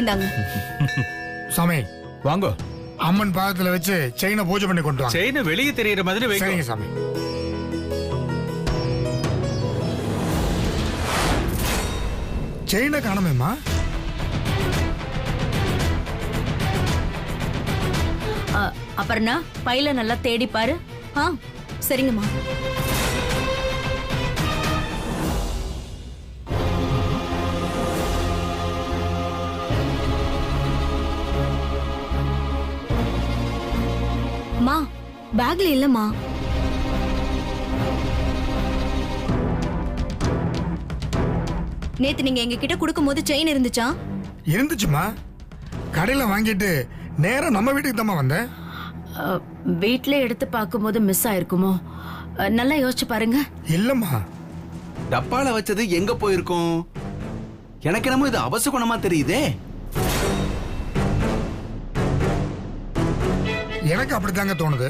இந்தாங்க. சாமி வாங்க. அம்மன் பாதத்துல வச்சு செயினை பூஜை பண்ணி கொண்டு வாங்க. செயினை வெளியே தெரியற மாதிரி வைங்க. சரிங்க சாமி. செயினை காணமேம்மா. அப்புறம்னா பையில நல்லா தேடி பாரு. சரிங்கம்மா. மா பேக்ல இல்லம்மா. நேத்து நீங்க எங்க கிட்ட கொடுக்கும் போது செயின் இருந்துச்சா? இருந்துச்சுமா. கடையில வாங்கிட்டு நேரா நம்ம வீட்டுக்கு தான் வந்தேன். வீட்ல எடுத்து பார்க்கும்போது மிஸ் ஆயிருக்குமோ? நல்லா யோசிச்சு பாருங்க. இல்லம்மா. டப்பால வச்சது எங்க போயிருக்கும்? எனக்கு என்னமோ இது அவசகுணமா தெரியுதே. எனக்கு அப்படித்தாங்க தோணுது.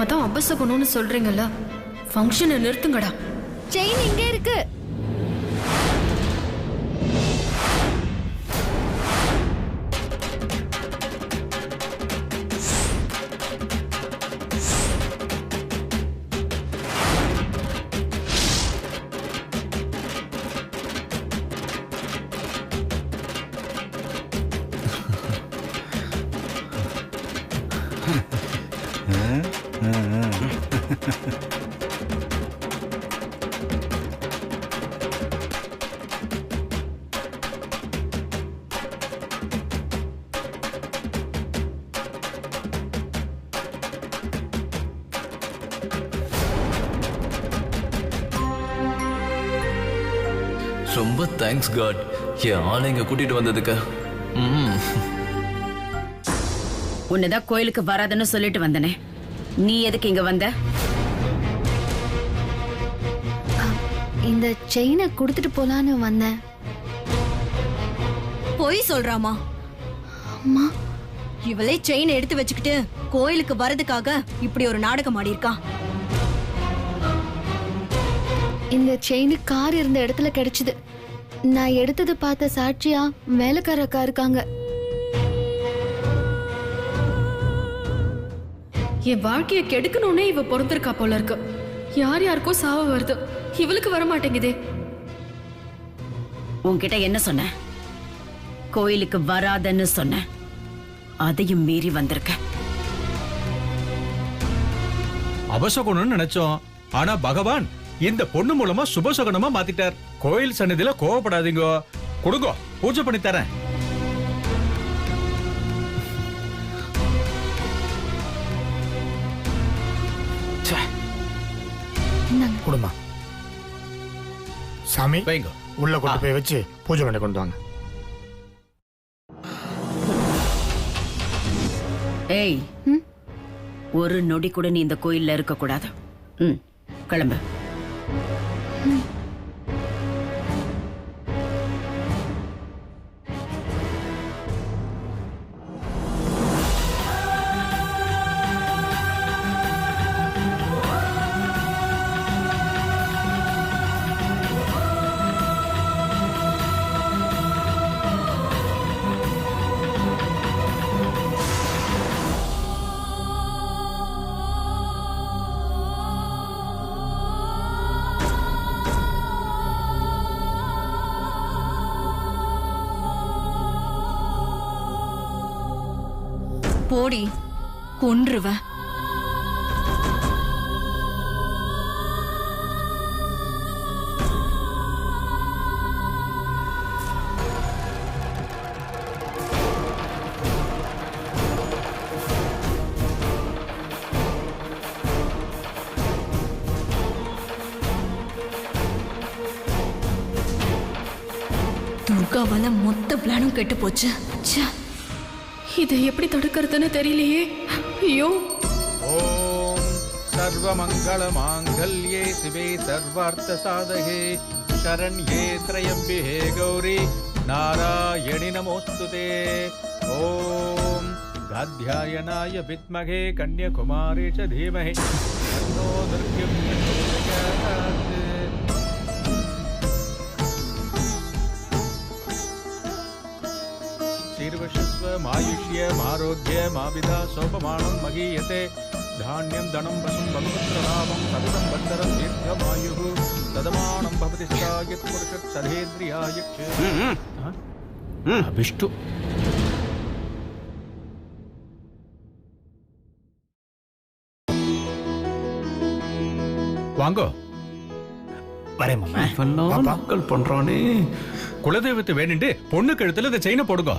அதான் அபசகுணம்னு சொல்றீங்கல்ல, ஃபங்க்ஷனை நிறுத்துங்கடா. செயின் இங்க இருக்கு. ரொம்ப தேங்க்ஸ் காட், என் ஆளை இங்க கூட்டிட்டு வந்ததுக்கு. உன்னதான் கோயிலுக்கு வராதுன்னு சொல்லிட்டு வந்தனே, நீ எதுக்கு இங்க வந்த? இந்த செயினை கொடுத்துட்டு போலான்னு வந்தேன். பொய் சொல்றாமா? அம்மா, இவளே செயின் எடுத்து வச்சுக்கிட்டு கோயிலுக்கு வரதுக்காக இப்படி ஒரு நாடகம் ஆடி இருக்கா. இந்த செயின் கார் இருந்த இடத்துல கிடைச்சது. நான் எடுத்தது பார்த்த சாட்சியா வேலைக்கார அக்கா இருக்காங்க. என் வாழ்க்கைய கெடுக்கணும்னே இவ பொறுத்திருக்கா போல இருக்கு. யார் யாருக்கோ சாவ வருது, இவளுக்கு வர மாட்டேங்குதே. உன்கிட்ட என்ன சொன்ன? கோயிலுக்கு வராதன்னு சொன்ன. அதையும் மீறி வந்திருக்க. அபசகுணம்னு நினைச்சோம், ஆனா பகவான் இந்த பொண்ணு மூலமா சுபசகுணமா மாத்திட்டார். கோயில் சன்னதியில கோவப்படாதீங்க, கொடுங்க, பூஜை பண்ணி தரேன். குடுமா சாமி வைங்க. உள்ள கொண்டு போய் வச்சு பூஜை பண்ணி கொண்டு வாங்க. ஏய், ஒரு நொடி கூட நீ இந்த கோயில்ல இருக்க கூடாது. கிளம்பு. போடி, கொன்றுவ. துர்காவால மொத்த பிளானும் கெட்டு போச்சு. இதை எப்படி தடுக்கிறதுன்னு தெரியலையே. ஐயோ. ஓம் சர்வமங்கள மாங்கல்யே சிவே சர்வார்த்த சாதகே சரண்யே த்ரயம்பிஹே கௌரி நாராயணி நமோஸ்துதே. ஓம் காத்யாயனாய வித்மகே கன்யகுமாரி ச தீமஹி தன்னோ துர்கம் பிரச்சோதயாத். வீர்வசஸ்வ மாயுஷ்ய மாரோக்ய மாவிதா சோபமானம் மகீயதே தானியம் தனம் வசம் பகுபத்ரலாபம் சததம் பந்தரம் தீர்க்கமாயுः ததமானம் பவதி ஸ்தாயத் புருஷத் சதேந்திரியாயக் விஷ்ணு வாங்கோ வரேன் மாமா. இவெல்லாம் நக்கல் பண்றானே. குலதெய்வத்தை வேண்டிட்டு பொண்ணு கழுத்துல இந்த செயினை போடுங்க.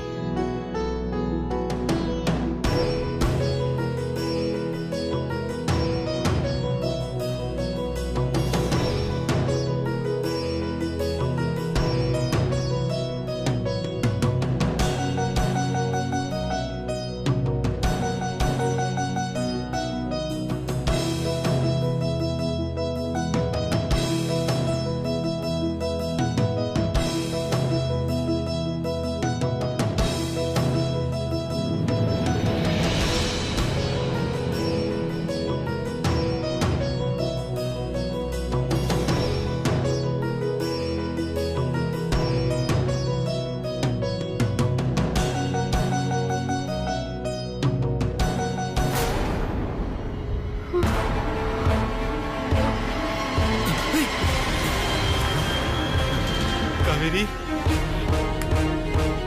காவேரி,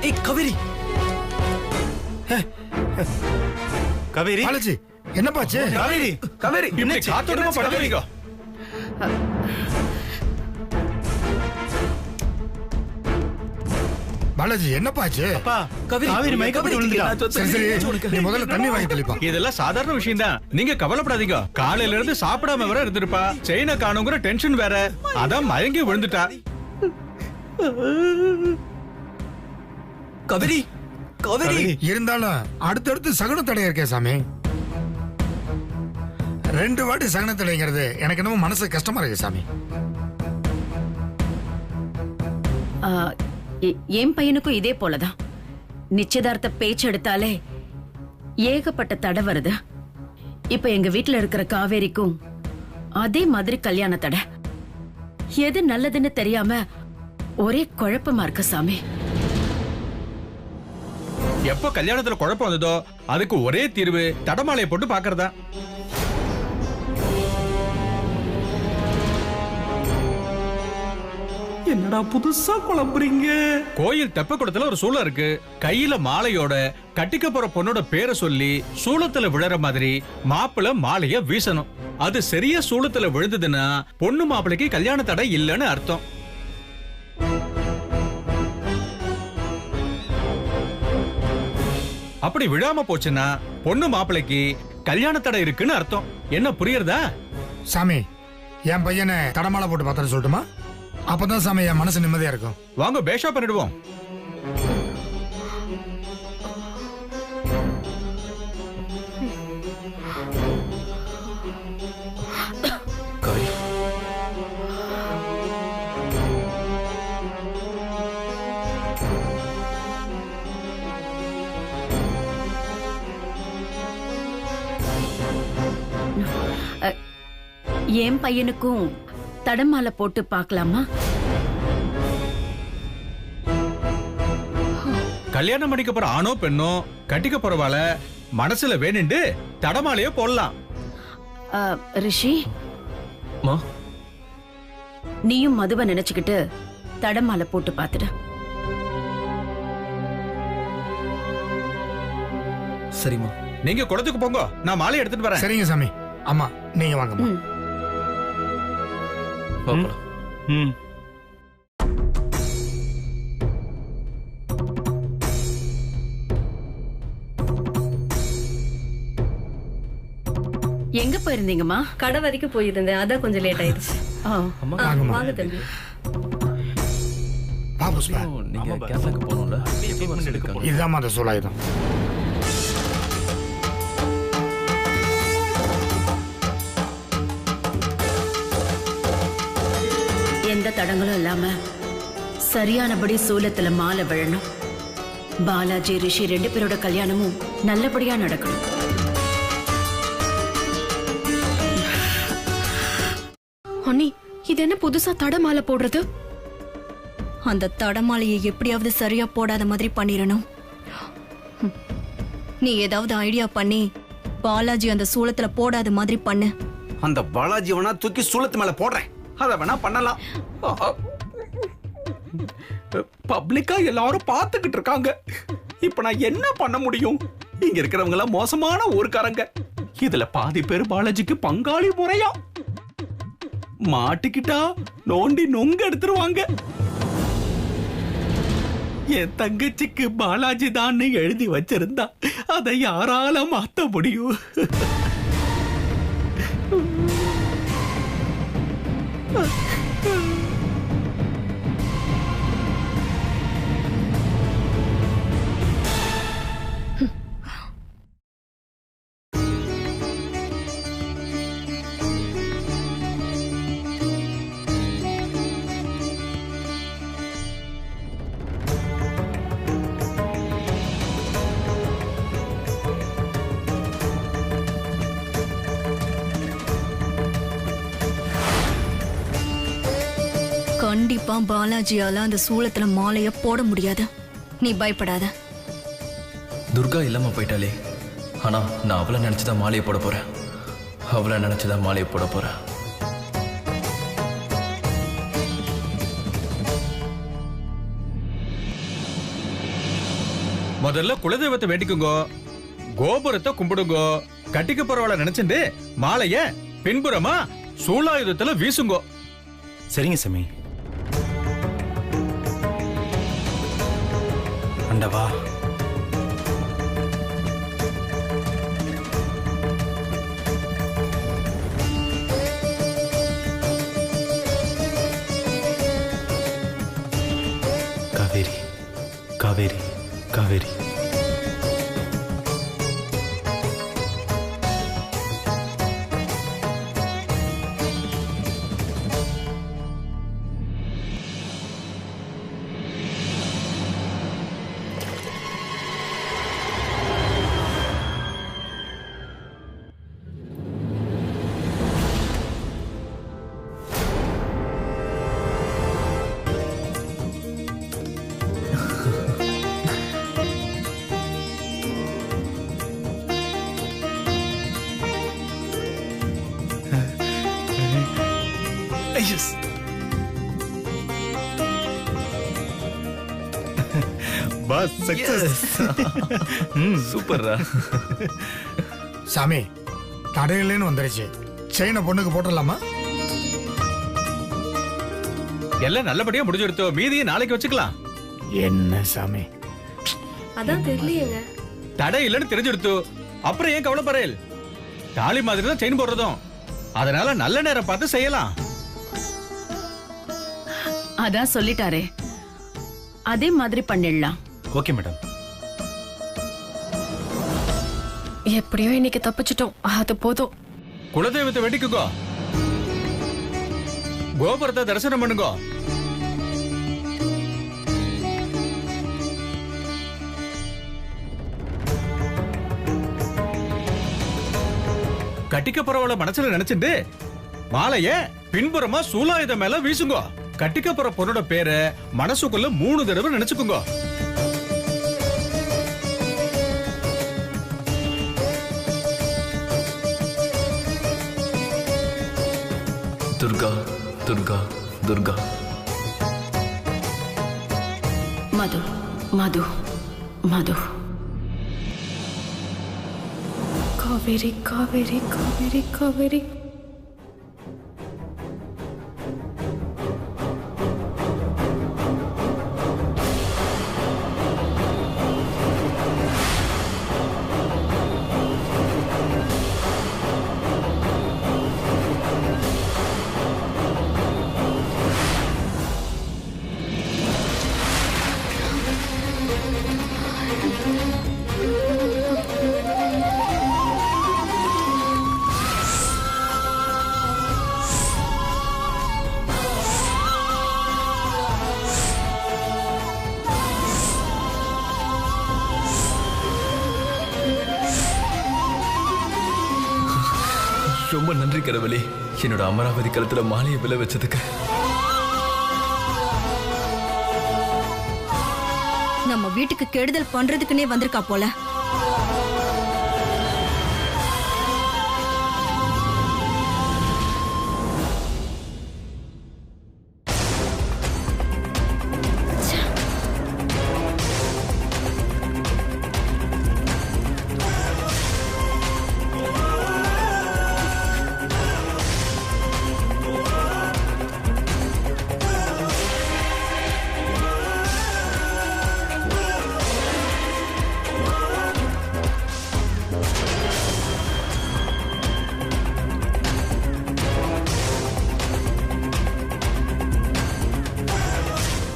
ஏய் காவேரி, காவேரி, பாலாஜி என்னப்பாச்சு? காவேரி, காவேரி, இப்படி காத்தோட்டமா படுக்கிறீங்க. பாலாஜி என்னப்பாச்சு? அப்பா, காவேரி மயக்கப்பட்டு விழுந்துட்டா. சரி சரி, நீ முதல்ல தண்ணி வாங்கி தெளிப்பா. இதெல்லாம் சாதாரண விஷயம் தான். நீங்க கவலைப்படாதீங்க. காலையில இருந்து சாப்பிடாம வேற இருந்திருப்பா. செயினை காணுங்கிற டென்ஷன் வேற. அதான் மயங்கி விழுந்துட்டா. காவேரி, காவேரி, இருந்தாலும் அடுத்தடுத்து சகுன தடை இருக்கே சாமி. 2 வாட்டி சகுன தடைங்கிறது எனக்கு என்னமோ மனசு கஷ்டமா இருக்கு சாமி. என் பையனுக்கும் இதே போலதான். நிச்சயதார்த்த பேச்சு எடுத்தாலே ஏகப்பட்ட தடை வருது. இப்ப எங்க வீட்டுல இருக்கிற காவேரிக்கும் அதே மாதிரி கல்யாண தடை. எது நல்லதுன்னு தெரியாம ஒரே குழப்பமா இருக்கு சாமி. எப்ப கல்யாணத்துல குழப்பம் வந்ததோ அதுக்கு ஒரே தீர்வு தடமாலையை போட்டு பாக்குறதா. என்னடா புதுசா குழம்புறீங்க? கோயில் தெப்பக்குளத்துல ஒரு சூளம் இருக்கு. கையில மாலையோட கட்டிக்க போற பொண்ணோட பேரை சொல்லி சூளத்துல விழற மாதிரி மாப்பிள்ள மாலைய வீசணும். அது சரியா சூளத்துல விழுந்ததுன்னா பொண்ணு மாப்பிளைக்கு கல்யாண தடை இல்லைன்னு அர்த்தம். அப்படி விழாம போச்சுன்னா பொண்ணு மாப்பிளைக்கு கல்யாண தடை இருக்குன்னு அர்த்தம். என்ன புரியுறதா? சாமி, என் பையனை தடமாலை போட்டு பார்த்தா சொல்லட்டுமா? அப்பதான் சாமி என் மனசு நிம்மதியா இருக்கும். வாங்க பேஷா பண்ணிடுவோம். என் பையனுக்கும் தடமாலை போட்டு பார்க்கலாமா? கல்யாணம் பண்ணிக்க போற ஆணோ பெண்ணோ கட்டிக்க போறவால மனசுல வேணுண்டு தடமாலையோ போடலாம். ரிஷி, நீயும் மதுவை நினைச்சுக்கிட்டு தடமாலை போட்டு பார்த்துடு. சரிம்மா. நீங்க குளத்துக்கு போங்க, நான் மாலை எடுத்துட்டு வரேன். சரிங்க சாமி. அம்மா நீங்க வாங்கம்மா. எங்க போயிருந்தீங்கம்மா? கடை வரைக்கும் போயிருந்தேன், அதான் கொஞ்சம் லேட் ஆயிடுச்சு. வாங்கம்மா. வாங்க தம்பி. வா புஷ்பா. நீங்க கேரளாக்கு போகணும்ல, எப்போ பஸ் எடுக்காங்க? இதுதான் அந்த சூழாயுதம். எந்த தடங்களும் இல்லாம சரியானபடி சூலத்துல மாலை விழணும். பாலாஜி, ரிஷி 2 பேரோட கல்யாணமும் நல்லபடியா நடக்கணும். அண்ணி, இது என்ன புதுசா தடை மாலை போடுறது? அந்த தடமாலையை எப்படியாவது சரியா போடாத மாதிரி பண்ணிரணும். நீ ஏதாவது ஐடியா பண்ணி பாலாஜி அந்த சூளத்துல போடாத மாதிரி பண்ணு. அந்த பாலாஜி வேணா தூக்கி சூளத்து மேல போடுறேன். அத வேணா பண்ணலாம். பப்ளிக்கா எல்லாரும் பாத்துக்கிட்டு இருக்காங்க. இப்ப நான் என்ன பண்ண முடியும்? இங்க இருக்கிறவங்க எல்லாம் மோசமான ஊர்க்காரங்க. இதுல பாதி பேர் பாலாஜிக்கு பங்காளி முறையா. மாட்டிக்கிட்டா நோண்டி நொங்க எடுத்துருவாங்க. என் தங்கச்சிக்கு பாலாஜி தான் எழுதி வச்சிருந்தா அதை யாரால மாத்த முடியும்? கண்டிப்பா பாலாஜியால அந்த சூளத்துல மாலைய போட முடியாது. நீ பயப்படாத. துர்கா இல்லாம போயிட்டாலே. ஆனா நான் அவளை நினைச்சுதான் மாலையை போட போறேன். அவளை நினைச்சுதான் மாலையை போட போறேன். முதல்ல குலதெய்வத்தை வேண்டிக்குங்கோ, கோபுரத்தை கும்பிடுங்கோ, கட்டிக்க போறவளை நினைச்சுட்டு மாலைய பின்புறமா சூலாயுதத்துல வீசுங்கோ. சரிங்க சாமி. அண்டவா காவேரி காவேரி காவேரி. Bus success. சூப்பர்ரா. சாமி தடையில்லைன்னு வந்துருச்சு. செயினை பொண்ணுக்கு போட்டுடலாமா? எல்லாம் நல்லபடியா முடிஞ்செடுத்தோ, மீதியை நாளைக்கு வச்சுக்கலாம். என்ன சாமி? அதான் தெரியலையேங்க. தடை இல்லைன்னு தெரிஞ்செடுத்தோ, அப்புறம் ஏன் கவலைப்படுறேன்? தாலி மாதிரி தான் செயின் போடுறதும். அதனால நல்ல நேரம் பார்த்து செய்யலாம். அதான் சொல்லிட்டாரே, அதே மாதிரி பண்ணிடலாம். Okay madam. எப்படியோ இன்னைக்கு தப்பிச்சிட்டோம், அது போதும். குலதெய்வத்தை வேண்டிக்குங்கோ, கோபுரத்தை தரிசனம் பண்ணுங்கோ. கட்டிக்க போறவள மனசுல நினைச்சிட்டு மாலைய பின்புறமா சூலாயுதம் மேல வீசுங்கோ. கட்டிக்க போற பொண்ணோட பேரை மனசுக்குள்ள 3 தடவை நினைச்சுக்குங்க. துர்கா துர்கா துர்கா. மது மது மது. காவேரி காவேரி காவேரி காவேரி. ரொம்ப நன்றி கடவுளே, என்னோட அமராவதி கழுத்துல மாலையை விழ வச்சதுக்கு. நம்ம வீட்டுக்கு கெடுதல் பண்றதுக்குன்னே வந்திருக்கா போல.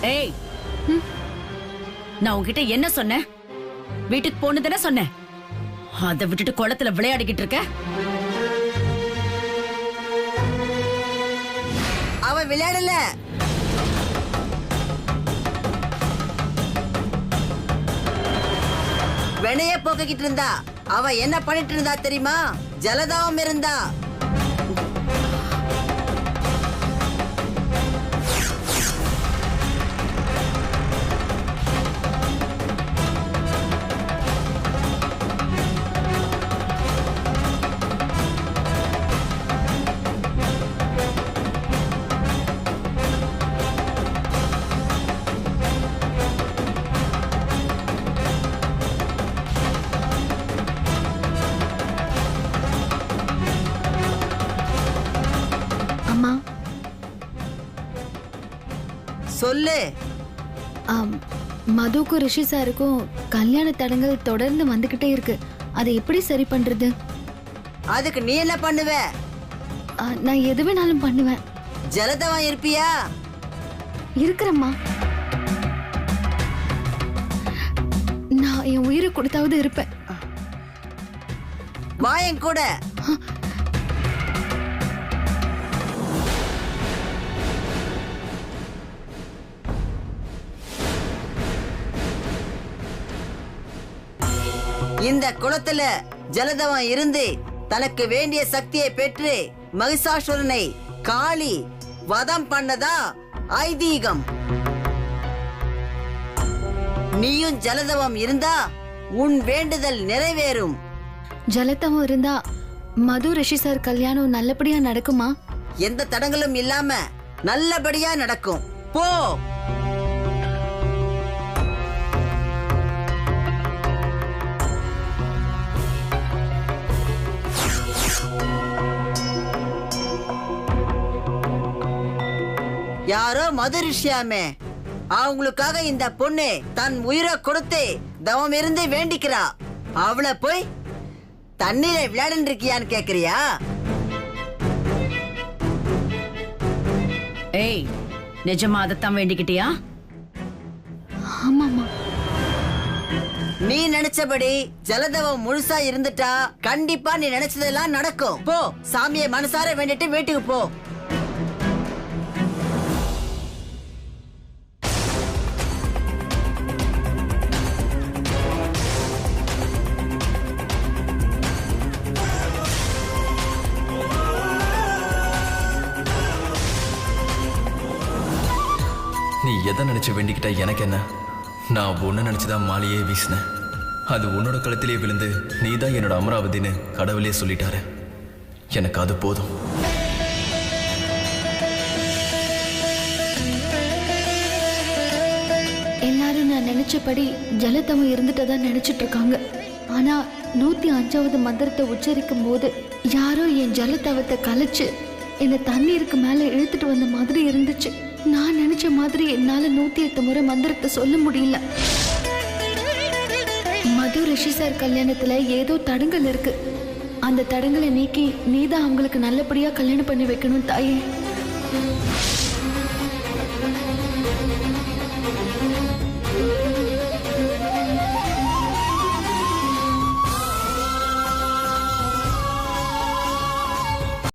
ஏய், நான் உன்கிட்ட என்ன சொன்னேன்? வீட்டுக்கு போன்னு தானே சொன்னேன். அதை விட்டுட்டு குளத்துல விளையாடிக்கிட்டு இருக்க. அவ விளையாடல. வெனைய போக்கிட்டு இருந்தா. அவ என்ன பண்ணிட்டு இருந்தா தெரியுமா? ஜலதாவும் இருந்தா. சொல்லு. மதுக்கும் ரிஷி சாருக்கும் கல்யாண தடங்கள் தொடர்ந்து வந்துகிட்டே இருக்கு. அதை எப்படி சரி பண்றது? அதுக்கு நீ என்ன பண்ணுவ? நான் எது வேணாலும் பண்ணுவேன். ஜலதவா இருப்பியா? இருக்கிறம்மா. நான் என் உயிரை கொடுத்தாவது இருப்பேன். வாயன் கூட. இந்த குளத்துல ஜலதவம் இருந்து தனக்கு வேண்டிய சக்தியை பெற்று மகிஷாசுரனை காளி வதம் பண்ணதா ஐதீகம். நீயும் ஜலதவம் இருந்தா உன் வேண்டுதல் நிறைவேறும். ஜலதவம் இருந்தா மது ரிஷி சார் கல்யாணம் நல்லபடியா நடக்குமா? எந்த தடங்களும் இல்லாம நல்லபடியா நடக்கும். போ. யாரோ மது ரிஷியாமே, அவங்களுக்காக இந்த பொண்ணு தன் உயிரை கொடுத்து தவம் இருந்து வேண்டிக்கிறா. அவளை போய் தண்ணீரை விளையாடின்னு இருக்கியான்னு கேக்குறியா? ஏய், நிஜமா அதைத்தான் வேண்டிக்கிட்டியா? ஆமாமா. நீ நினைச்சபடி ஜலதவம் முழுசா இருந்துட்டா கண்டிப்பா நீ நினைச்சதெல்லாம் நடக்கும். போ, சாமியை மனசார வேண்டிட்டு வீட்டுக்கு போ. நீ எதை நினைச்சு வேண்டிக்கிட்ட எனக்கு என்ன? நான் ஒன்னு நினைச்சுதான் மாலையே வீசினேன். அது உன்னோட கழுத்திலே விழுந்து நீதான் என்னோட அமராவதின்னு கடவுளே சொல்லிட்டாரு. எனக்கு அது போதும். எல்லாரும் நான் நினைச்சபடி ஜலதவம் இருந்துட்டதா நினைச்சிட்டு இருக்காங்க. ஆனா 105வது மந்திரத்தை உச்சரிக்கும் போது யாரோ என் ஜலதவத்தை கலைச்சு என்ன தண்ணீருக்கு மேல இழுத்துட்டு வந்த மாதிரி இருந்துச்சு. நான் நினைச்ச மாதிரி என்னால 108 முறை மந்திரத்தை சொல்ல முடியல. மது ரிஷி சார் கல்யாணத்துல ஏதோ தடங்கள் இருக்கு. அந்த தடங்களை நீக்கி நீதான் அவங்களுக்கு நல்லபடியா கல்யாணம் பண்ணி வைக்கணும் தாயே.